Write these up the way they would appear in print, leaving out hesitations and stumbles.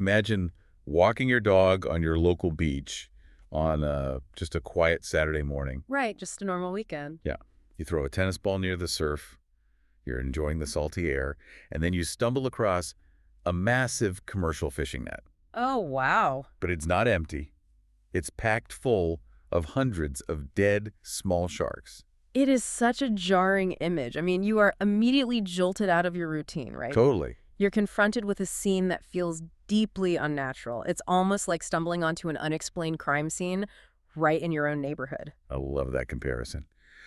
Imagine walking your dog on your local beach on just a quiet Saturday morning. Right, just a normal weekend. Yeah. You throw a tennis ball near the surf, you're enjoying the salty air, and then you stumble across a massive commercial fishing net. Oh, wow. But it's not empty. It's packed full of hundreds of dead small sharks. It is such a jarring image. I mean, you are immediately jolted out of your routine, right? Totally. You're confronted with a scene that feels deeply unnatural. It's almost like stumbling onto an unexplained crime scene right in your own neighborhood. I love that comparison.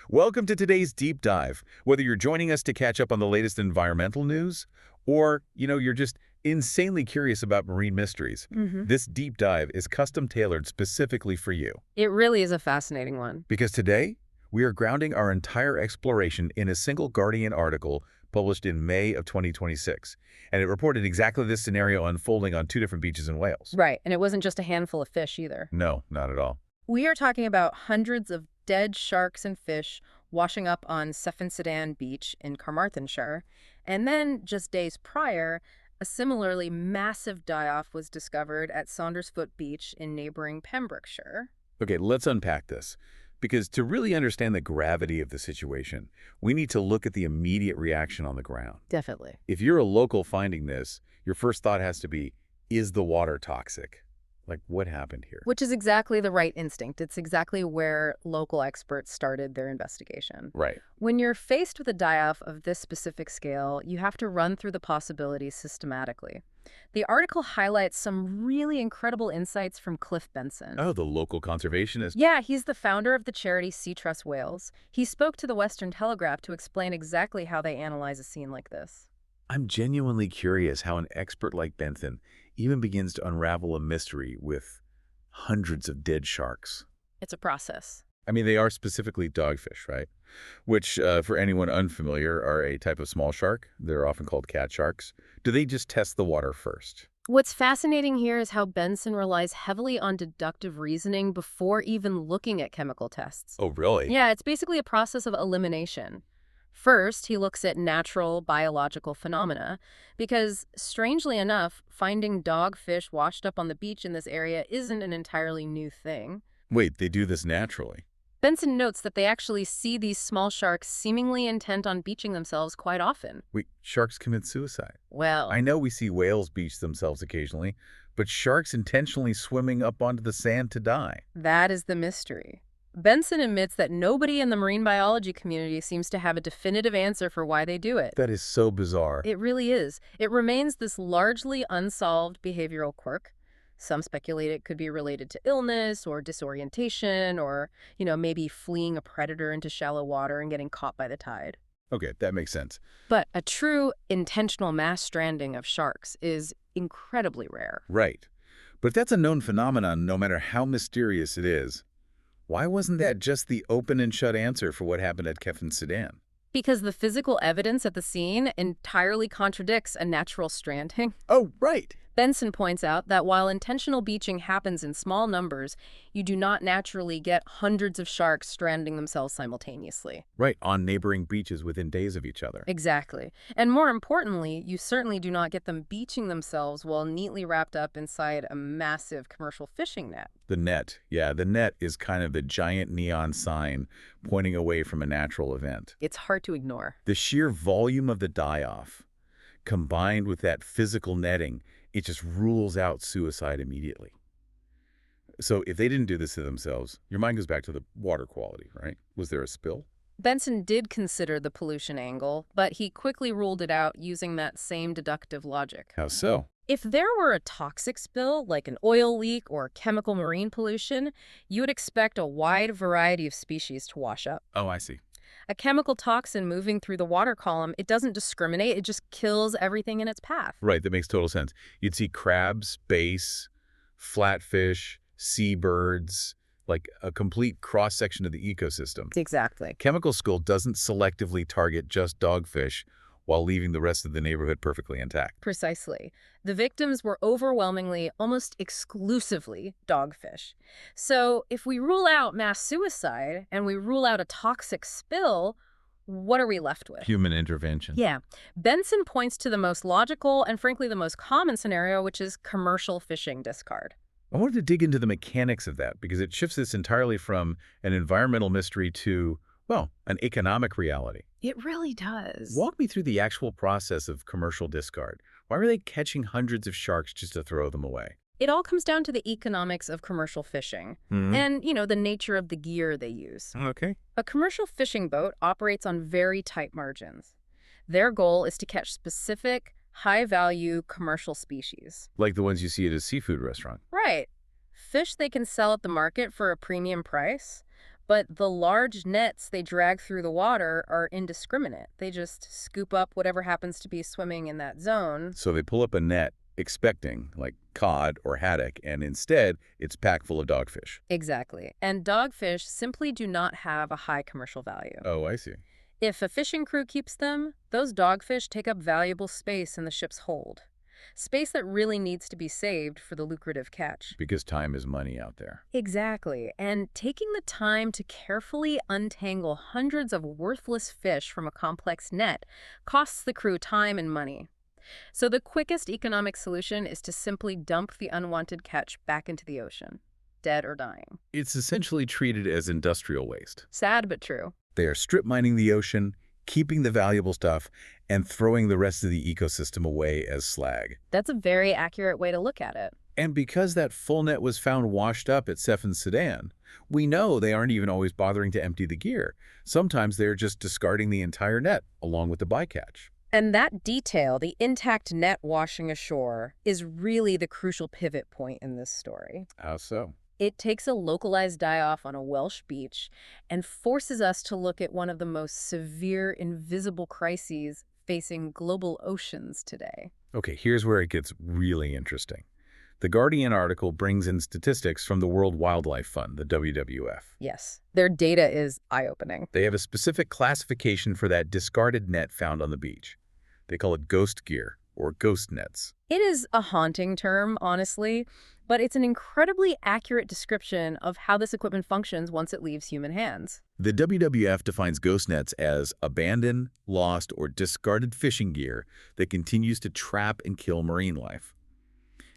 Welcome to today's deep dive. Whether you're joining us to catch up on the latest environmental news or, you're just insanely curious about marine mysteries, this deep dive is custom tailored specifically for you. It really is a fascinating one. Because today, we are grounding our entire exploration in a single Guardian article published in May of 2026. And it reported exactly this scenario unfolding on 2 different beaches in Wales. Right, and it wasn't just a handful of fish either. No, not at all. We are talking about hundreds of dead sharks and fish washing up on Sedan Beach in Carmarthenshire. And then, just days prior, a similarly massive die-off was discovered at Saundersfoot Beach in neighboring Pembrokeshire. Okay, let's unpack this. Because to really understand the gravity of the situation, we need to look at the immediate reaction on the ground. Definitely. If you're a local finding this, your first thought has to be, is the water toxic? Like, what happened here? Which is exactly the right instinct. It's exactly where local experts started their investigation. Right. When you're faced with a die-off of this specific scale, you have to run through the possibilities systematically. The article highlights some really incredible insights from Cliff Benson. Oh, the local conservationist. Yeah, he's the founder of the charity Sea Trust Wales. He spoke to the Western Telegraph to explain exactly how they analyze a scene like this. I'm genuinely curious how an expert like Benson even begins to unravel a mystery with hundreds of dead sharks. It's a process. I mean, they are specifically dogfish, right? Which, for anyone unfamiliar, are a type of small shark. They're often called catsharks. Do they just test the water first? What's fascinating here is how Benson relies heavily on deductive reasoning before even looking at chemical tests. Oh, really? Yeah, it's basically a process of elimination. First, he looks at natural biological phenomena because, strangely enough, finding dogfish washed up on the beach in this area isn't an entirely new thing. Wait, they do this naturally? Benson notes that they actually see these small sharks seemingly intent on beaching themselves quite often. Wait, sharks commit suicide? Well, I know we see whales beach themselves occasionally, but sharks intentionally swimming up onto the sand to die. that is the mystery. Benson admits that nobody in the marine biology community seems to have a definitive answer for why they do it. That is so bizarre. It really is. It remains this largely unsolved behavioral quirk. Some speculate it could be related to illness or disorientation or, maybe fleeing a predator into shallow water and getting caught by the tide. Okay, that makes sense. But a true intentional mass stranding of sharks is incredibly rare. Right. But if that's a known phenomenon, no matter how mysterious it is, why wasn't that just the open and shut answer for what happened at Sedan? Because the physical evidence at the scene entirely contradicts a natural stranding. Oh, right. Benson points out that while intentional beaching happens in small numbers, you do not naturally get hundreds of sharks stranding themselves simultaneously. Right, on neighboring beaches within days of each other. Exactly. And more importantly, you certainly do not get them beaching themselves while neatly wrapped up inside a massive commercial fishing net. The net. Yeah, the net is kind of the giant neon sign pointing away from a natural event. It's hard to ignore. The sheer volume of the die-off, combined with that physical netting, it just rules out suicide immediately. So if they didn't do this to themselves, your mind goes back to the water quality, right? Was there a spill? Benson did consider the pollution angle, but he quickly ruled it out using that same deductive logic. How so? If there were a toxic spill, like an oil leak or chemical marine pollution, you would expect a wide variety of species to wash up. Oh, I see. A chemical toxin moving through the water column, it doesn't discriminate, it just kills everything in its path. Right, that makes total sense. You'd see crabs, bass, flatfish, seabirds, like a complete cross-section of the ecosystem. Exactly. Chemical spill doesn't selectively target just dogfish while leaving the rest of the neighborhood perfectly intact. Precisely. The victims were overwhelmingly, almost exclusively, dogfish. So if we rule out mass suicide and we rule out a toxic spill, what are we left with? Human intervention. Yeah. Benson points to the most logical and frankly the most common scenario, which is commercial fishing discard. I wanted to dig into the mechanics of that because it shifts this entirely from an environmental mystery to, well, an economic reality. It really does. Walk me through the actual process of commercial discard. Why are they catching hundreds of sharks just to throw them away? It all comes down to the economics of commercial fishing and, the nature of the gear they use. Okay. A commercial fishing boat operates on very tight margins. Their goal is to catch specific, high-value commercial species. Like the ones you see at a seafood restaurant. Right. Fish they can sell at the market for a premium price, but the large nets they drag through the water are indiscriminate. They just scoop up whatever happens to be swimming in that zone. So they pull up a net expecting, like cod or haddock, and instead it's packed full of dogfish. Exactly. And dogfish simply do not have a high commercial value. Oh, I see. If a fishing crew keeps them, those dogfish take up valuable space in the ship's hold. Space that really needs to be saved for the lucrative catch. Because time is money out there. Exactly. And taking the time to carefully untangle hundreds of worthless fish from a complex net costs the crew time and money. So the quickest economic solution is to simply dump the unwanted catch back into the ocean, dead or dying. It's essentially treated as industrial waste. Sad but true. They are strip mining the ocean, keeping the valuable stuff, and throwing the rest of the ecosystem away as slag. That's a very accurate way to look at it. And because that full net was found washed up at Sefton Sedan, we know they aren't even always bothering to empty the gear. Sometimes they're just discarding the entire net along with the bycatch. And that detail, the intact net washing ashore, is really the crucial pivot point in this story. How so? It takes a localized die-off on a Welsh beach and forces us to look at one of the most severe invisible crises facing global oceans today. Okay, here's where it gets really interesting. The Guardian article brings in statistics from the World Wildlife Fund, the WWF. Yes, their data is eye-opening. They have a specific classification for that discarded net found on the beach. They call it ghost gear, or ghost nets. It is a haunting term, honestly, but it's an incredibly accurate description of how this equipment functions once it leaves human hands. The WWF defines ghost nets as abandoned, lost, or discarded fishing gear that continues to trap and kill marine life.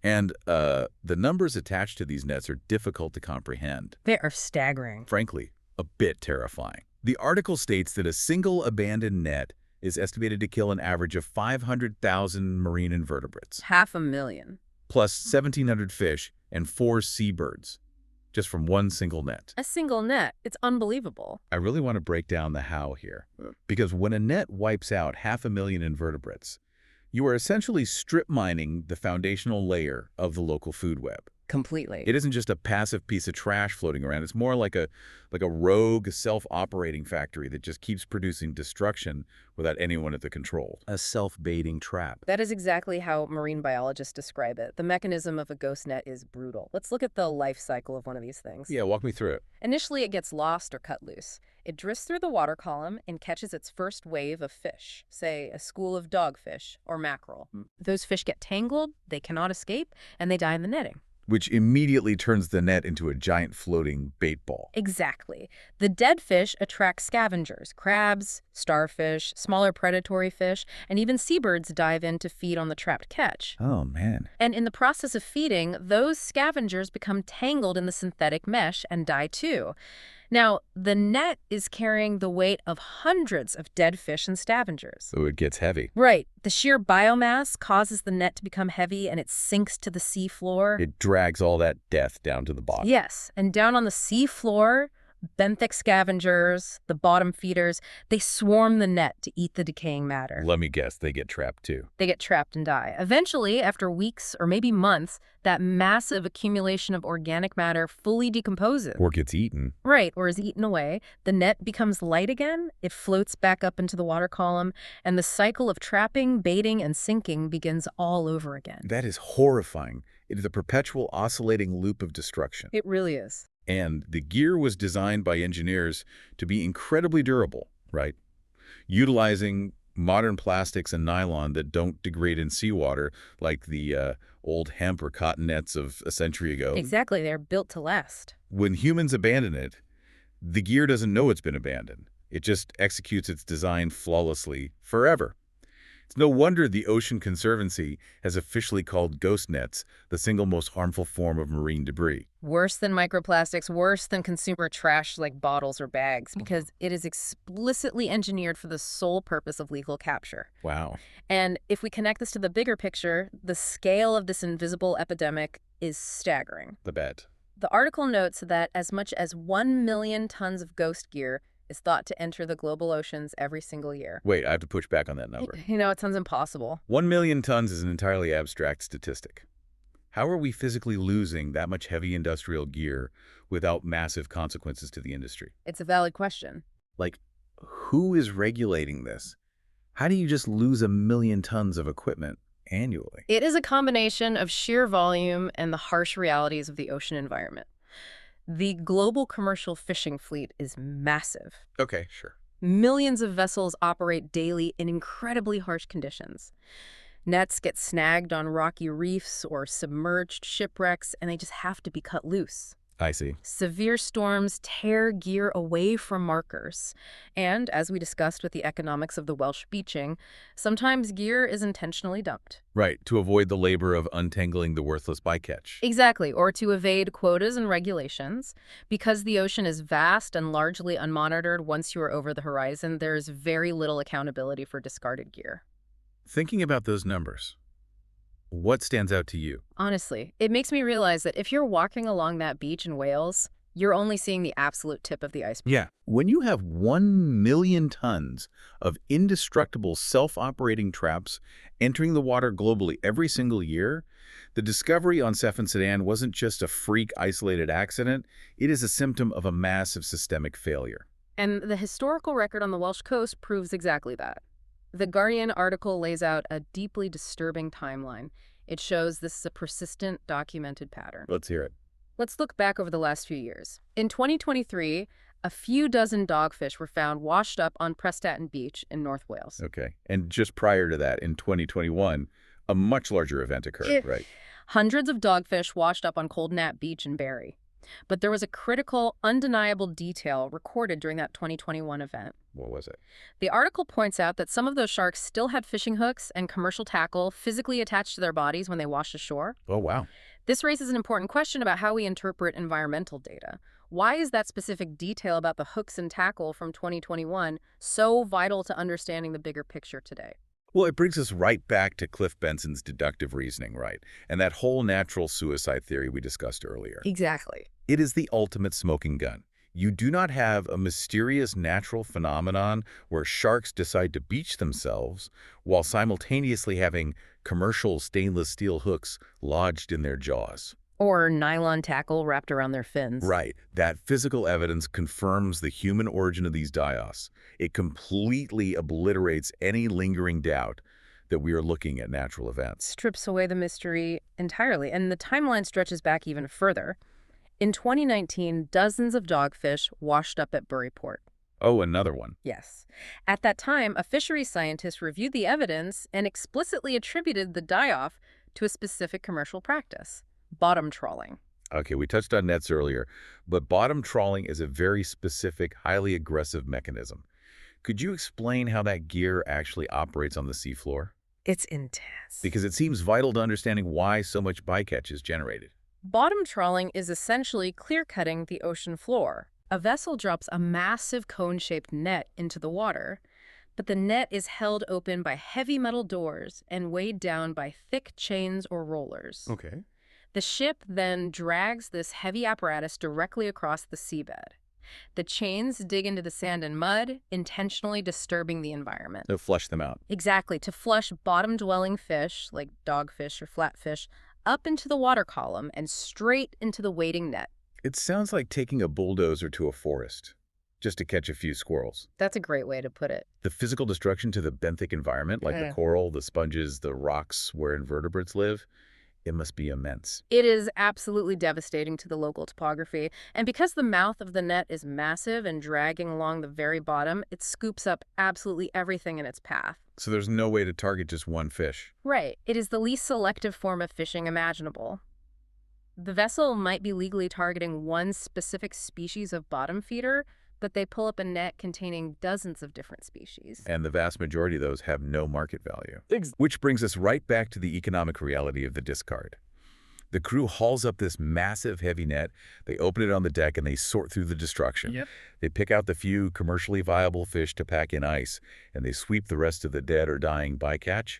And the numbers attached to these nets are difficult to comprehend. They are staggering. Frankly, a bit terrifying. The article states that a single abandoned net is estimated to kill an average of 500,000 marine invertebrates. 500,000. Plus 1,700 fish and 4 seabirds, just from one single net. A single net. It's unbelievable. I really want to break down the how here. Because when a net wipes out 500,000 invertebrates, you are essentially strip mining the foundational layer of the local food web. Completely. It isn't just a passive piece of trash floating around. It's more like a rogue, self-operating factory that just keeps producing destruction without anyone at the control. A self-baiting trap. That is exactly how marine biologists describe it. The mechanism of a ghost net is brutal. Let's look at the life cycle of one of these things. Yeah, walk me through it. Initially, it gets lost or cut loose. It drifts through the water column and catches its first wave of fish, say a school of dogfish or mackerel. Those fish get tangled, they cannot escape, and they die in the netting. Which immediately turns the net into a giant floating bait ball. Exactly. The dead fish attract scavengers. Crabs, starfish, smaller predatory fish, and even seabirds dive in to feed on the trapped catch. Oh, man. And in the process of feeding, those scavengers become tangled in the synthetic mesh and die too. Now, the net is carrying the weight of hundreds of dead fish and scavengers. So it gets heavy. Right. The sheer biomass causes the net to become heavy and it sinks to the sea floor. It drags all that death down to the bottom. Yes. And down on the sea floor, benthic scavengers, the bottom feeders, they swarm the net to eat the decaying matter. Let me guess, they get trapped too. They get trapped and die. Eventually, after weeks or maybe months, that massive accumulation of organic matter fully decomposes. Or gets eaten. Right, or is eaten away. The net becomes light again, it floats back up into the water column, and the cycle of trapping, baiting, and sinking begins all over again. That is horrifying. It is a perpetual oscillating loop of destruction. It really is. And the gear was designed by engineers to be incredibly durable, right? Utilizing modern plastics and nylon that don't degrade in seawater like the old hemp or cotton nets of a century ago. Exactly, they're built to last. When humans abandon it, the gear doesn't know it's been abandoned. It just executes its design flawlessly forever. It's no wonder the Ocean Conservancy has officially called ghost nets the single most harmful form of marine debris. Worse than microplastics, worse than consumer trash like bottles or bags, because it is explicitly engineered for the sole purpose of legal capture. Wow. And if we connect this to the bigger picture, the scale of this invisible epidemic is staggering. The bet. The article notes that as much as 1 million tons of ghost gear is thought to enter the global oceans every single year. Wait, I have to push back on that number. It sounds impossible. 1 million tons is an entirely abstract statistic. How are we physically losing that much heavy industrial gear without massive consequences to the industry? It's a valid question. Like, who is regulating this? How do you just lose 1 million tons of equipment annually? It is a combination of sheer volume and the harsh realities of the ocean environment. The global commercial fishing fleet is massive. Okay, sure. Millions of vessels operate daily in incredibly harsh conditions. Nets get snagged on rocky reefs or submerged shipwrecks, and they just have to be cut loose. I see. Severe storms tear gear away from markers. And, as we discussed with the economics of the Welsh beaching, sometimes gear is intentionally dumped. Right, to avoid the labor of untangling the worthless bycatch. Exactly, or to evade quotas and regulations. Because the ocean is vast and largely unmonitored once you are over the horizon, there is very little accountability for discarded gear. Thinking about those numbers, what stands out to you? Honestly, it makes me realize that if you're walking along that beach in Wales, you're only seeing the absolute tip of the iceberg. Yeah. When you have 1 million tons of indestructible self-operating traps entering the water globally every single year, the discovery on Cefn Sudan wasn't just a freak isolated accident, it is a symptom of a massive systemic failure. And the historical record on the Welsh coast proves exactly that. The Guardian article lays out a deeply disturbing timeline. It shows this is a persistent, documented pattern. Let's hear it. Let's look back over the last few years. In 2023, a few dozen dogfish were found washed up on Prestatyn Beach in North Wales. Okay. And just prior to that, in 2021, a much larger event occurred, right? Hundreds of dogfish washed up on Cold Nap Beach in Barrie. But there was a critical, undeniable detail recorded during that 2021 event. What was it? The article points out that some of those sharks still had fishing hooks and commercial tackle physically attached to their bodies when they washed ashore. Oh, wow. This raises an important question about how we interpret environmental data. Why is that specific detail about the hooks and tackle from 2021 so vital to understanding the bigger picture today? Well, it brings us right back to Cliff Benson's deductive reasoning, right? And that whole natural suicide theory we discussed earlier. Exactly. It is the ultimate smoking gun. You do not have a mysterious natural phenomenon where sharks decide to beach themselves while simultaneously having commercial stainless steel hooks lodged in their jaws. Or nylon tackle wrapped around their fins. Right. That physical evidence confirms the human origin of these die-offs. It completely obliterates any lingering doubt that we are looking at natural events. Strips away the mystery entirely, and the timeline stretches back even further. In 2019, dozens of dogfish washed up at Buryport. Oh, another one. Yes. At that time, a fisheries scientist reviewed the evidence and explicitly attributed the die-off to a specific commercial practice: bottom trawling. Okay, we touched on nets earlier, but bottom trawling is a very specific, highly aggressive mechanism. Could you explain how that gear actually operates on the seafloor? It's intense. Because it seems vital to understanding why so much bycatch is generated. Bottom trawling is essentially clear-cutting the ocean floor. A vessel drops a massive cone-shaped net into the water, but the net is held open by heavy metal doors and weighed down by thick chains or rollers. Okay. The ship then drags this heavy apparatus directly across the seabed. The chains dig into the sand and mud, intentionally disturbing the environment. To flush them out. Exactly, to flush bottom-dwelling fish, like dogfish or flatfish, up into the water column and straight into the waiting net. It sounds like taking a bulldozer to a forest just to catch a few squirrels. That's a great way to put it. The physical destruction to the benthic environment, like the coral, the sponges, the rocks where invertebrates live, it must be immense. It is absolutely devastating to the local topography, and because the mouth of the net is massive and dragging along the very bottom, it scoops up absolutely everything in its path. So there's no way to target just one fish. Right. It is the least selective form of fishing imaginable. The vessel might be legally targeting one specific species of bottom feeder, But they pull up a net containing dozens of different species. And the vast majority of those have no market value. Which brings us right back to the economic reality of the discard. The crew hauls up this massive heavy net, they open it on the deck, and they sort through the destruction. Yep. They pick out the few commercially viable fish to pack in ice, and they sweep the rest of the dead or dying bycatch,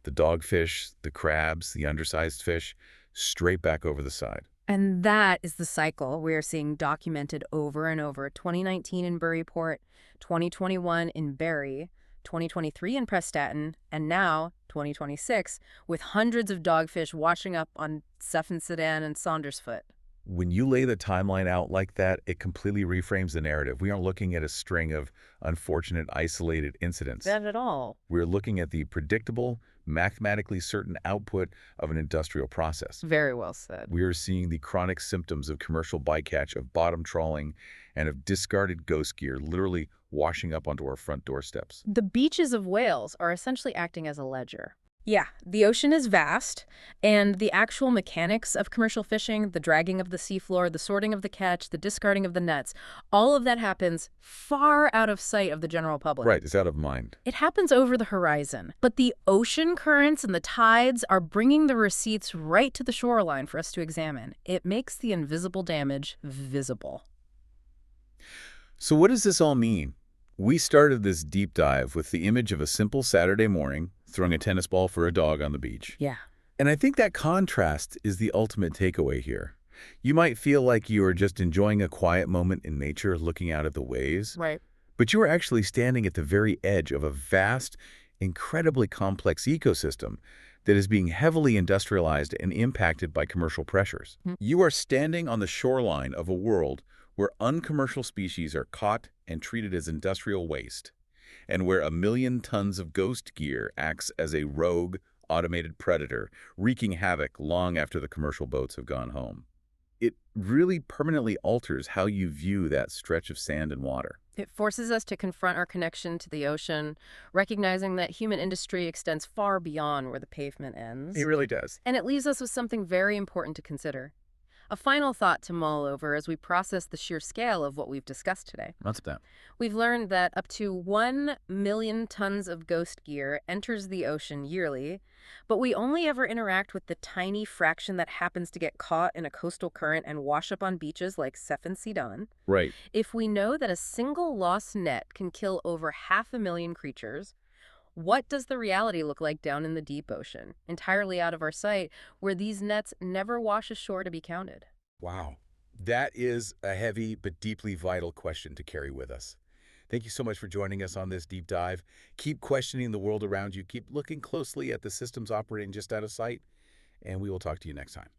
the dogfish, the crabs, the undersized fish, straight back over the side. And that is the cycle we are seeing documented over and over. 2019 in Buryport, 2021 in Barrie, 2023 in Prestatyn, and now 2026 with hundreds of dogfish washing up on Stephensadan and Saundersfoot. When you lay the timeline out like that, it completely reframes the narrative. We aren't looking at a string of unfortunate, isolated incidents. Not at all. We're looking at the predictable, mathematically certain output of an industrial process. Very well said. We are seeing the chronic symptoms of commercial bycatch, of bottom trawling, and of discarded ghost gear literally washing up onto our front doorsteps. The beaches of Wales are essentially acting as a ledger. Yeah, the ocean is vast, and the actual mechanics of commercial fishing, the dragging of the seafloor, the sorting of the catch, the discarding of the nets, all of that happens far out of sight of the general public. Right, it's out of mind. It happens over the horizon, but the ocean currents and the tides are bringing the receipts right to the shoreline for us to examine. It makes the invisible damage visible. So what does this all mean? We started this deep dive with the image of a simple Saturday morning throwing a tennis ball for a dog on the beach. Yeah. And I think that contrast is the ultimate takeaway here. You might feel like you are just enjoying a quiet moment in nature looking out at the waves. Right. But you are actually standing at the very edge of a vast, incredibly complex ecosystem that is being heavily industrialized and impacted by commercial pressures. You are standing on the shoreline of a world where uncommercial species are caught and treated as industrial waste, and where 1 million tons of ghost gear acts as a rogue, automated predator, wreaking havoc long after the commercial boats have gone home. It really permanently alters how you view that stretch of sand and water. It forces us to confront our connection to the ocean, recognizing that human industry extends far beyond where the pavement ends. It really does. And it leaves us with something very important to consider. A final thought to mull over as we process the sheer scale of what we've discussed today. What's that? We've learned that up to 1 million tons of ghost gear enters the ocean yearly, but we only ever interact with the tiny fraction that happens to get caught in a coastal current and wash up on beaches like Stephensadan. Right. If we know that a single lost net can kill over 500,000 creatures, what does the reality look like down in the deep ocean, entirely out of our sight, where these nets never wash ashore to be counted? Wow. That is a heavy but deeply vital question to carry with us. Thank you so much for joining us on this deep dive. Keep questioning the world around you. Keep looking closely at the systems operating just out of sight, and we will talk to you next time.